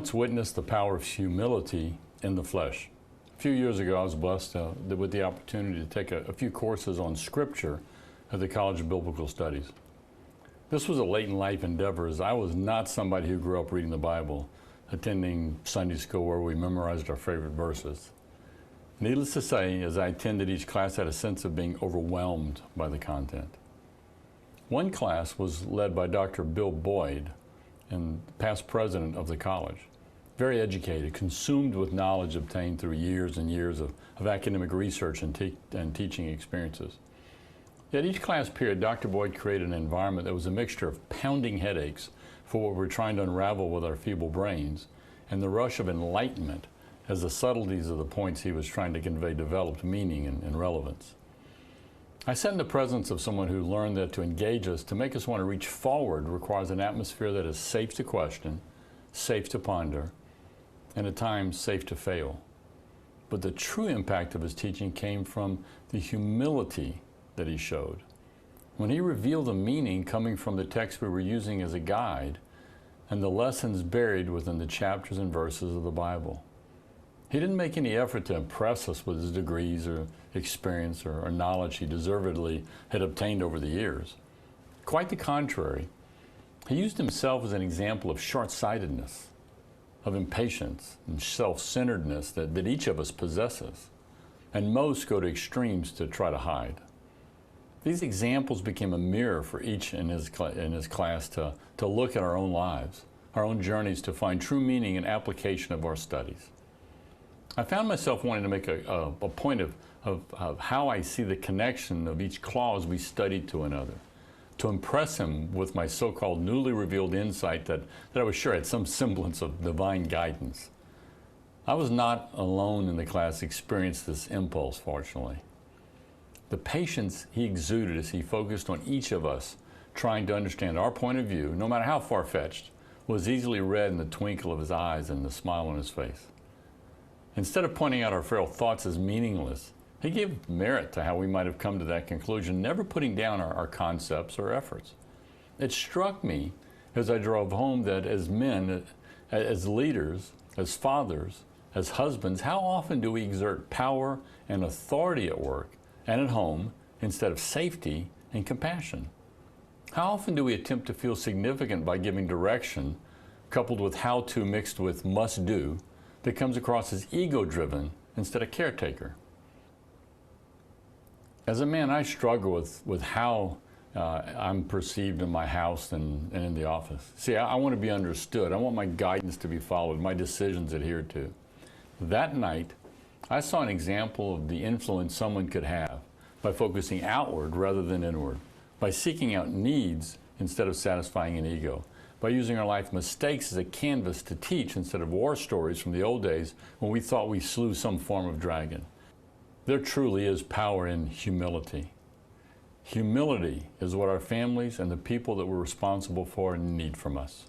once witnessed the power of humility in the flesh. A few years ago, I was blessed with the opportunity to take a few courses on Scripture at the College of Biblical Studies. This was a late-in-life endeavor, as I was not somebody who grew up reading the Bible, attending Sunday school where we memorized our favorite verses. Needless to say, as I attended each class, I had a sense of being overwhelmed by the content. One class was led by Dr. Bill Boyd, and past president of the college. Very educated, consumed with knowledge obtained through years and years of academic research and teaching experiences. Yet each class period, Dr. Boyd created an environment that was a mixture of pounding headaches for what we're trying to unravel with our feeble brains, and the rush of enlightenment as the subtleties of the points he was trying to convey developed meaning and relevance. I sat in the presence of someone who learned that to engage us, to make us want to reach forward, requires an atmosphere that is safe to question, safe to ponder, and at times safe to fail. But the true impact of his teaching came from the humility that he showed. When he revealed the meaning coming from the text we were using as a guide and the lessons buried within the chapters and verses of the Bible. He didn't make any effort to impress us with his degrees or experience or knowledge he deservedly had obtained over the years. Quite the contrary, he used himself as an example of short-sightedness, of impatience and self-centeredness that each of us possesses, and most go to extremes to try to hide. These examples became a mirror for each in his class to look at our own lives, our own journeys to find true meaning and application of our studies. I found myself wanting to make a point of how I see the connection of each clause we studied to another, to impress him with my so-called newly revealed insight that I was sure had some semblance of divine guidance. I was not alone in the class experienced this impulse, fortunately. The patience he exuded as he focused on each of us trying to understand our point of view, no matter how far-fetched, was easily read in the twinkle of his eyes and the smile on his face. Instead of pointing out our frail thoughts as meaningless, he gave merit to how we might have come to that conclusion, never putting down our concepts or efforts. It struck me as I drove home that as men, as leaders, as fathers, as husbands, how often do we exert power and authority at work and at home instead of safety and compassion? How often do we attempt to feel significant by giving direction coupled with how-to mixed with must-do that comes across as ego-driven instead of caretaker? As a man, I struggle with how I'm perceived in my house and in the office. See, I want to be understood. I want my guidance to be followed, my decisions adhered to. That night, I saw an example of the influence someone could have by focusing outward rather than inward, by seeking out needs instead of satisfying an ego, by using our life mistakes as a canvas to teach instead of war stories from the old days when we thought we slew some form of dragon. There truly is power in humility. Humility is what our families and the people that we're responsible for need from us.